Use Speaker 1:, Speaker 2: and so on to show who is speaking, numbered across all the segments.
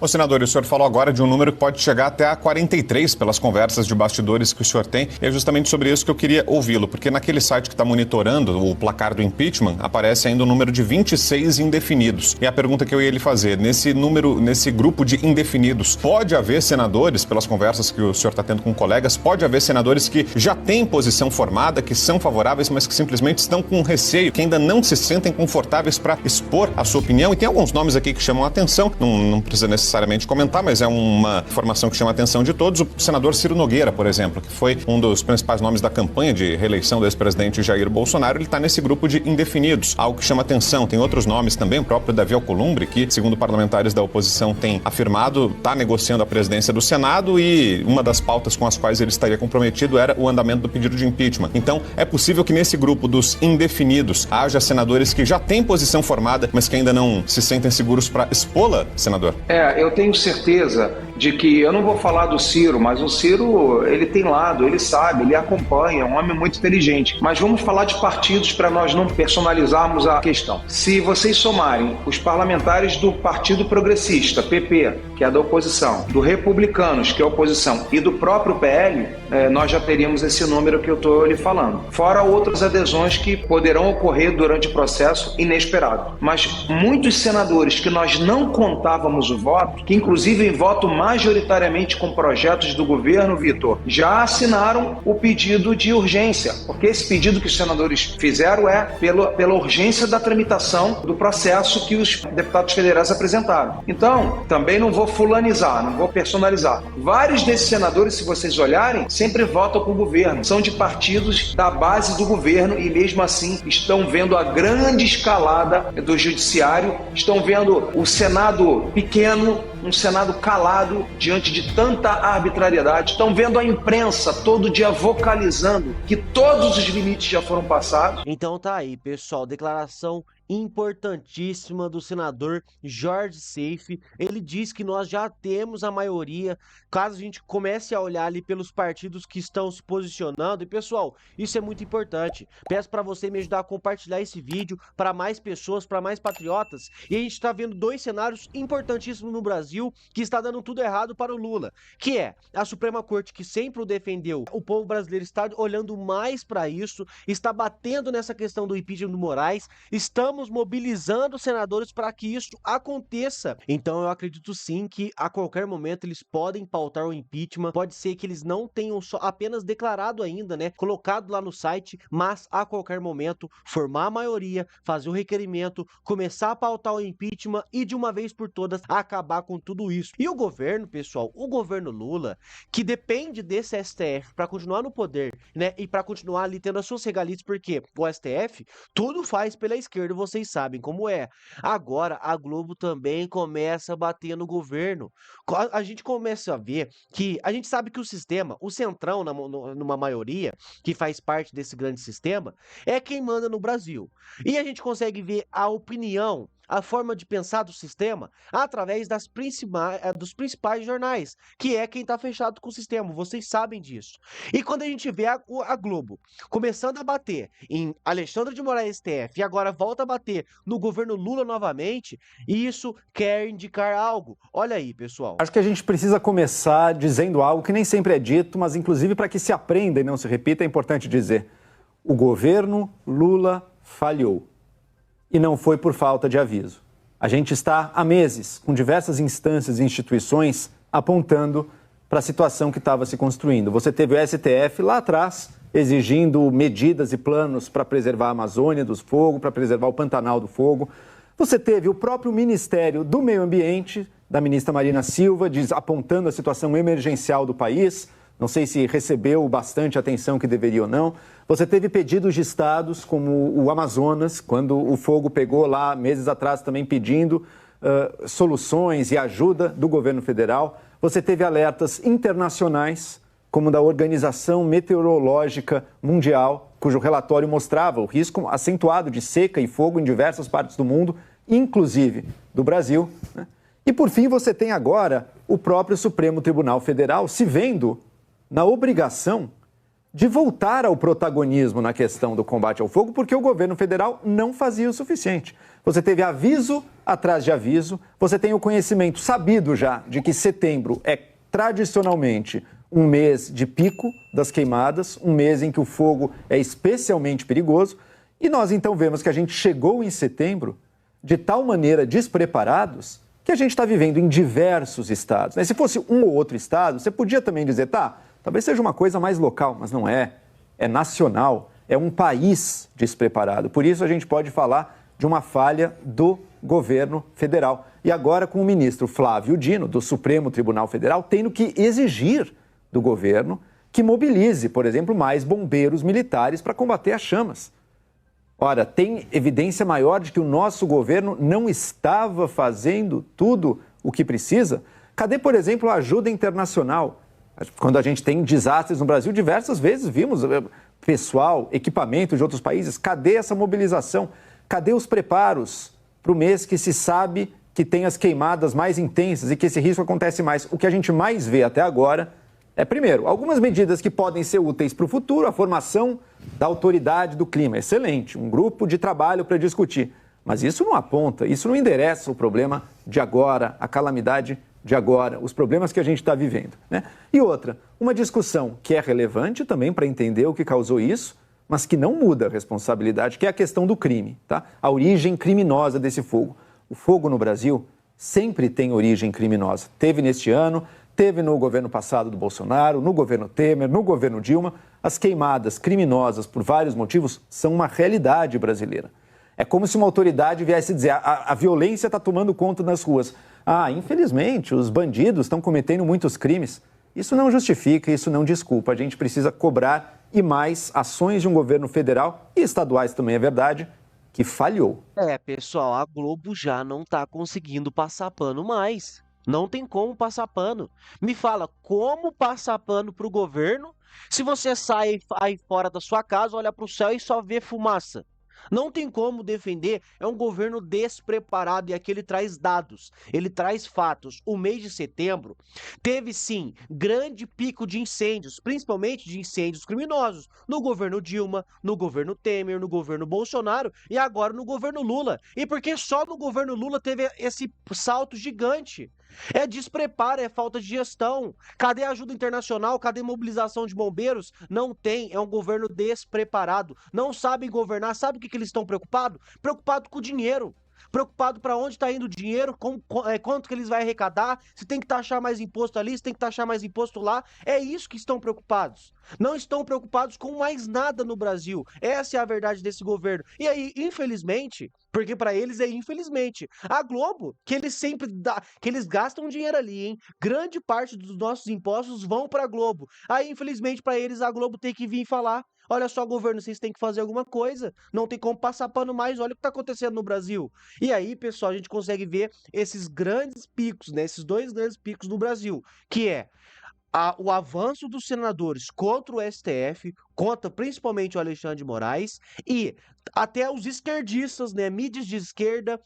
Speaker 1: Ô, senador, o senhor falou agora de um número que pode chegar até a 43 pelas conversas de bastidores que o senhor tem. E é justamente sobre isso que eu queria ouvi-lo, porque naquele site que está monitorando o placar do impeachment, aparece ainda o número de 26 indefinidos. E a pergunta que eu ia lhe fazer, nesse grupo de indefinidos, pode haver senadores, pelas conversas que o senhor está tendo com colegas, pode haver senadores que já têm posição formada, que são favoráveis, mas que simplesmente estão com receio, que ainda não se sentem confortáveis para expor a sua opinião? E tem alguns nomes aqui que chamam a atenção, não precisa necessariamente comentar, mas é uma informação que chama a atenção de todos. O senador Ciro Nogueira, por exemplo, que foi um dos principais nomes da campanha de reeleição do ex-presidente Jair Bolsonaro, ele está nesse grupo de indefinidos, algo que chama atenção. Tem outros nomes também, o próprio Davi Alcolumbre, que, segundo parlamentares da oposição, tem afirmado, está negociando a presidência do Senado, e uma das pautas com as quais ele estaria comprometido era o andamento do pedido de impeachment. Então, é possível que nesse grupo dos indefinidos haja senadores que já têm posição formada, mas que ainda não se sentem seguros para expô-la, senador?
Speaker 2: Eu tenho certeza de que, eu não vou falar do Ciro, mas o Ciro, ele tem lado, ele sabe, ele acompanha, é um homem muito inteligente. Mas vamos falar de partidos para nós não personalizarmos a questão. Se vocês somarem os parlamentares do Partido Progressista, PP, que é da oposição, do Republicanos, que é a oposição, e do próprio PL, nós já teríamos esse número que eu estou lhe falando. Fora outras adesões que poderão ocorrer durante o processo inesperado. Mas muitos senadores que nós não contávamos o voto, que inclusive votam majoritariamente com projetos do governo, Vitor, já assinaram o pedido de urgência, porque esse pedido que os senadores fizeram é pela urgência da tramitação do processo que os deputados federais apresentaram. Então, também não vou fulanizar, não vou personalizar. Vários desses senadores, se vocês olharem, sempre votam com o governo. São de partidos da base do governo e mesmo assim estão vendo a grande escalada do judiciário, estão vendo o Senado pequeno, um Senado calado diante de tanta arbitrariedade. Estão vendo a imprensa todo dia vocalizando que todos os limites já foram passados.
Speaker 3: Então tá aí, pessoal, declaração importantíssima do senador Jorge Seife. Ele diz que nós já temos a maioria, caso a gente comece a olhar ali pelos partidos que estão se posicionando. E pessoal, isso é muito importante. Peço para você me ajudar a compartilhar esse vídeo para mais pessoas, para mais patriotas. E a gente está vendo dois cenários importantíssimos no Brasil que está dando tudo errado para o Lula, que é a Suprema Corte, que sempre o defendeu. O povo brasileiro está olhando mais para isso, está batendo nessa questão do impeachment do Moraes. Estamos mobilizando os senadores para que isso aconteça. Então eu acredito sim que a qualquer momento eles podem pautar o impeachment. Pode ser que eles não tenham só apenas declarado ainda, né, colocado lá no site, mas a qualquer momento formar a maioria, fazer o requerimento, começar a pautar o impeachment e de uma vez por todas acabar com tudo isso. E o governo, pessoal, o governo Lula, que depende desse STF para continuar no poder, né, e para continuar ali tendo as suas regalias, porque o STF tudo faz pela esquerda, vocês sabem como é. Agora, a Globo também começa a bater no governo. A gente começa a ver que... A gente sabe que o sistema, o Centrão, numa maioria, que faz parte desse grande sistema, é quem manda no Brasil. E a gente consegue ver a opinião, a forma de pensar do sistema através dos principais jornais, que é quem está fechado com o sistema, vocês sabem disso. E quando a gente vê a Globo começando a bater em Alexandre de Moraes STF e agora volta a bater no governo Lula novamente, isso quer indicar algo. Olha aí, pessoal.
Speaker 4: Acho que a gente precisa começar dizendo algo que nem sempre é dito, mas inclusive para que se aprenda e não se repita, é importante dizer: o governo Lula falhou. E não foi por falta de aviso. A gente está há meses com diversas instâncias e instituições apontando para a situação que estava se construindo. Você teve o STF lá atrás exigindo medidas e planos para preservar a Amazônia do fogo, para preservar o Pantanal do fogo. Você teve o próprio Ministério do Meio Ambiente, da ministra Marina Silva, apontando a situação emergencial do país. Não sei se recebeu bastante atenção que deveria ou não. Você teve pedidos de estados como o Amazonas, quando o fogo pegou lá meses atrás também pedindo soluções e ajuda do governo federal. Você teve alertas internacionais, como da Organização Meteorológica Mundial, cujo relatório mostrava o risco acentuado de seca e fogo em diversas partes do mundo, inclusive do Brasil, né? E por fim você tem agora o próprio Supremo Tribunal Federal se vendo na obrigação de voltar ao protagonismo na questão do combate ao fogo, porque o governo federal não fazia o suficiente. Você teve aviso atrás de aviso, você tem o conhecimento sabido já de que setembro é tradicionalmente um mês de pico das queimadas, um mês em que o fogo é especialmente perigoso, e nós então vemos que a gente chegou em setembro de tal maneira despreparados que a gente está vivendo em diversos estados. Se fosse um ou outro estado, você podia também dizer, tá, talvez seja uma coisa mais local, mas não é. É nacional, é um país despreparado. Por isso a gente pode falar de uma falha do governo federal. E agora com o ministro Flávio Dino, do Supremo Tribunal Federal, tendo que exigir do governo que mobilize, por exemplo, mais bombeiros militares para combater as chamas. Ora, tem evidência maior de que o nosso governo não estava fazendo tudo o que precisa? Cadê, por exemplo, a ajuda internacional? Quando a gente tem desastres no Brasil, diversas vezes vimos pessoal, equipamento de outros países. Cadê essa mobilização? Cadê os preparos para o mês que se sabe que tem as queimadas mais intensas e que esse risco acontece mais? O que a gente mais vê até agora é, primeiro, algumas medidas que podem ser úteis para o futuro, a formação da autoridade do clima, excelente, um grupo de trabalho para discutir. Mas isso não aponta, isso não endereça o problema de agora, a calamidade de agora, os problemas que a gente está vivendo, né? E outra, uma discussão que é relevante também para entender o que causou isso, mas que não muda a responsabilidade, que é a questão do crime, tá? A origem criminosa desse fogo. O fogo no Brasil sempre tem origem criminosa. Teve neste ano, teve no governo passado do Bolsonaro, no governo Temer, no governo Dilma. As queimadas criminosas, por vários motivos, são uma realidade brasileira. É como se uma autoridade viesse dizer a violência está tomando conta nas ruas. Ah, infelizmente, os bandidos estão cometendo muitos crimes. Isso não justifica, isso não desculpa. A gente precisa cobrar e mais ações de um governo federal e estaduais também, é verdade, que falhou.
Speaker 3: Pessoal, a Globo já não tá conseguindo passar pano mais. Não tem como passar pano. Me fala, como passar pano pro governo se você sai aí fora da sua casa, olha pro céu e só vê fumaça? Não tem como defender, é um governo despreparado e aqui ele traz dados, ele traz fatos. O mês de setembro teve sim grande pico de incêndios, principalmente de incêndios criminosos, no governo Dilma, no governo Temer, no governo Bolsonaro e agora no governo Lula. E por que só no governo Lula teve esse salto gigante? É despreparo, é falta de gestão. Cadê a ajuda internacional? Cadê mobilização de bombeiros? Não tem, é um governo despreparado. Não sabem governar. Sabe o que eles estão preocupados? Preocupados com o dinheiro. Preocupado para onde está indo o dinheiro, quanto que eles vão arrecadar, se tem que taxar mais imposto ali, se tem que taxar mais imposto lá. É isso que estão preocupados. Não estão preocupados com mais nada no Brasil. Essa é a verdade desse governo. E aí, infelizmente, porque para eles é infelizmente, a Globo, que eles sempre dá, que eles gastam dinheiro ali, hein? Grande parte dos nossos impostos vão para a Globo. Aí, infelizmente, para eles a Globo tem que vir falar: olha só, governo, vocês têm que fazer alguma coisa. Não tem como passar pano mais. Olha o que está acontecendo no Brasil. E aí, pessoal, a gente consegue ver esses grandes picos, né? Esses dois grandes picos no Brasil, que é o avanço dos senadores contra o STF, contra principalmente o Alexandre de Moraes, e até os esquerdistas, né, mídias de esquerda,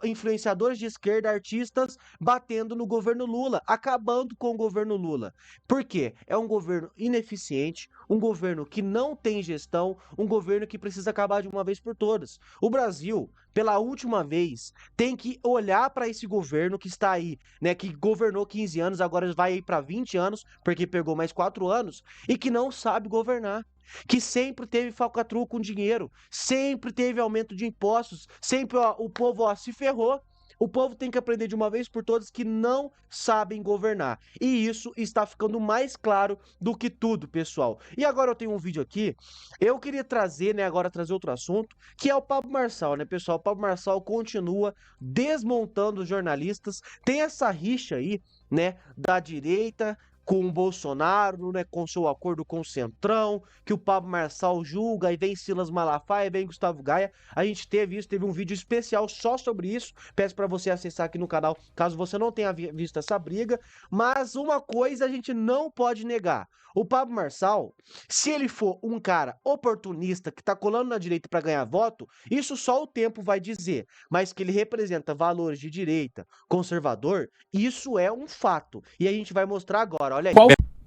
Speaker 3: influenciadores de esquerda, artistas, batendo no governo Lula, acabando com o governo Lula. Por quê? É um governo ineficiente, um governo que não tem gestão, um governo que precisa acabar de uma vez por todas. O Brasil, pela última vez, tem que olhar para esse governo que está aí, né, que governou 15 anos, agora vai ir para 20 anos, porque pegou mais 4 anos, e que não sabe governar. Que sempre teve falcatrua com dinheiro, sempre teve aumento de impostos, sempre o povo se ferrou. O povo tem que aprender de uma vez por todas que não sabem governar. E isso está ficando mais claro do que tudo, pessoal. E agora eu tenho um vídeo aqui, eu queria trazer, né, agora trazer outro assunto, que é o Pablo Marçal, né, pessoal? O Pablo Marçal continua desmontando os jornalistas, tem essa rixa aí, né, da direita com o Bolsonaro, né, com seu acordo com o Centrão, que o Pablo Marçal julga, e vem Silas Malafaia, vem Gustavo Gaia. A gente teve isso, teve um vídeo especial só sobre isso. Peço para você acessar aqui no canal, caso você não tenha visto essa briga. Mas uma coisa a gente não pode negar: o Pablo Marçal, se ele for um cara oportunista que tá colando na direita para ganhar voto, isso só o tempo vai dizer. Mas que ele representa valores de direita, conservador, isso é um fato. E a gente vai mostrar agora. Olha aí.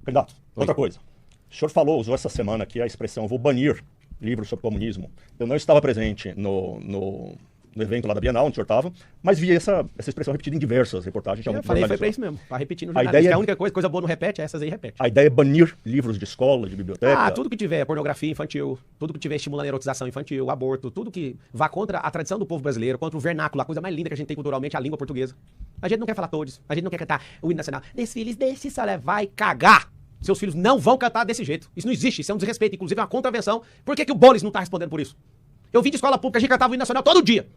Speaker 5: Candidato, outra coisa. O senhor usou essa semana aqui a expressão vou banir livros sobre comunismo. Eu não estava presente no evento lá da Bienal, onde o senhor estava, mas vi essa expressão repetida em diversas reportagens.
Speaker 6: Eu falei, foi pra isso mesmo, pra repetir no
Speaker 5: A
Speaker 6: jornal.
Speaker 5: ideia
Speaker 6: A única coisa boa não repete, essas aí repete.
Speaker 5: A ideia é banir livros de escola, de biblioteca?
Speaker 6: Ah, tudo que tiver pornografia infantil, tudo que tiver estimulando a erotização infantil, aborto, tudo que vá contra a tradição do povo brasileiro, contra o vernáculo, a coisa mais linda que a gente tem culturalmente, a língua portuguesa. A gente não quer falar todos, a gente não quer cantar o hino nacional. Desfiles, deixe só vai cagar. Seus filhos não vão cantar desse jeito. Isso não existe, isso é um desrespeito, inclusive é uma contravenção. Por que o Bolis não tá respondendo por isso? Eu vim de escola pública, a gente cantava o hino nacional todo dia.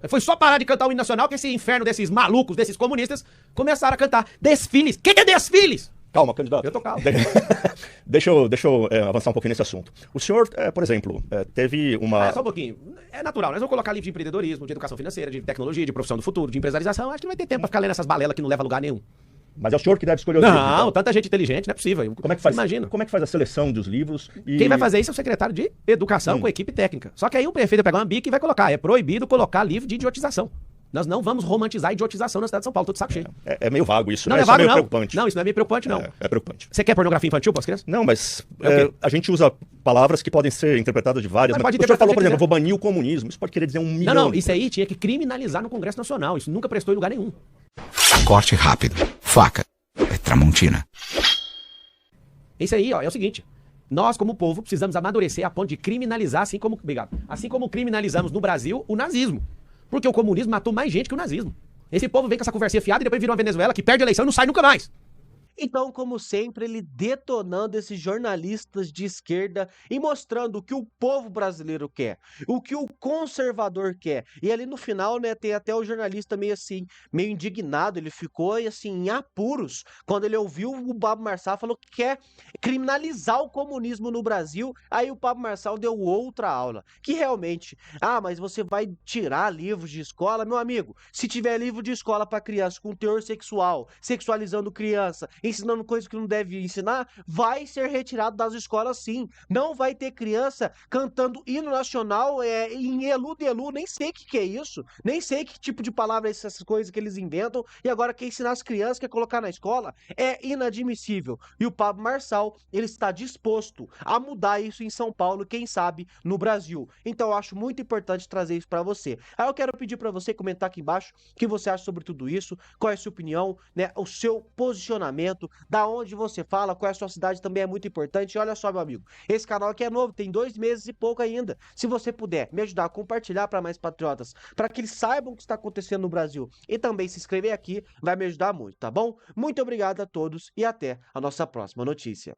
Speaker 6: Foi só parar de cantar o hino nacional que esse inferno desses malucos, desses comunistas, começaram a cantar desfiles. O que é desfiles?
Speaker 5: Calma, candidato.
Speaker 6: Eu tô calmo.
Speaker 5: Deixa eu avançar um pouquinho nesse assunto. O senhor, por exemplo, teve uma...
Speaker 6: Só um pouquinho. É natural, nós vamos colocar livro de empreendedorismo, de educação financeira, de tecnologia, de profissão do futuro, de empresarização. Acho que não vai ter tempo pra ficar lendo essas balelas que não levam a lugar nenhum.
Speaker 5: Mas é o senhor que deve escolher os livros.
Speaker 6: Não, tanta gente inteligente, não é possível.
Speaker 5: Como é que faz?
Speaker 6: Imagina.
Speaker 5: Como é que faz a seleção dos livros?
Speaker 6: Quem vai fazer isso é o secretário de Educação com equipe técnica. Só que aí o prefeito vai pegar uma bica e vai colocar. É proibido colocar livro de idiotização. Nós não vamos romantizar a idiotização na cidade de São Paulo, todo saco cheio.
Speaker 5: É meio vago isso,
Speaker 6: Não,
Speaker 5: né?
Speaker 6: é vago,
Speaker 5: meio
Speaker 6: não.
Speaker 5: preocupante.
Speaker 6: Não, isso não é meio preocupante, não.
Speaker 5: É preocupante.
Speaker 6: Você quer pornografia infantil para as crianças?
Speaker 5: Não, mas
Speaker 6: É
Speaker 5: a gente usa palavras que podem ser interpretadas de várias
Speaker 6: Mas
Speaker 5: maneiras.
Speaker 6: pode
Speaker 5: O senhor falou,
Speaker 6: interpretar
Speaker 5: por exemplo,
Speaker 6: do
Speaker 5: vou banir o comunismo. Isso pode querer dizer 1 milhão.
Speaker 6: Não, isso aí tinha que criminalizar no Congresso Nacional. Isso nunca prestou em lugar nenhum.
Speaker 7: Corte rápido. Faca. É Tramontina.
Speaker 6: Isso aí, ó, é o seguinte. Nós, como povo, precisamos amadurecer a ponto de criminalizar, assim como criminalizamos no Brasil o nazismo. Porque o comunismo matou mais gente que o nazismo. Esse povo vem com essa conversinha fiada e depois vira uma Venezuela que perde a eleição e não sai nunca mais.
Speaker 3: Então, como sempre, ele detonando esses jornalistas de esquerda e mostrando o que o povo brasileiro quer, o que o conservador quer. E ali no final, né, tem até o jornalista meio assim, meio indignado, ele ficou assim em apuros quando ele ouviu o Pablo Marçal falou que quer criminalizar o comunismo no Brasil. Aí o Pablo Marçal deu outra aula, que realmente, mas você vai tirar livros de escola, meu amigo, se tiver livro de escola para criança com teor sexual, sexualizando criança, ensinando coisas que não deve ensinar, vai ser retirado das escolas sim. Não vai ter criança cantando hino nacional em elu, nem sei o que é isso, nem sei que tipo de palavra é essas coisas que eles inventam, e agora quer ensinar as crianças, quer colocar na escola, é inadmissível. E o Pablo Marçal, ele está disposto a mudar isso em São Paulo, quem sabe no Brasil. Então eu acho muito importante trazer isso para você. Aí eu quero pedir para você comentar aqui embaixo o que você acha sobre tudo isso, qual é a sua opinião, né, o seu posicionamento, da onde você fala, qual é a sua cidade também é muito importante. E olha só, meu amigo, esse canal aqui é novo, tem 2 meses e pouco ainda. Se você puder me ajudar a compartilhar para mais patriotas, para que eles saibam o que está acontecendo no Brasil e também se inscrever aqui, vai me ajudar muito, tá bom? Muito obrigado a todos e até a nossa próxima notícia.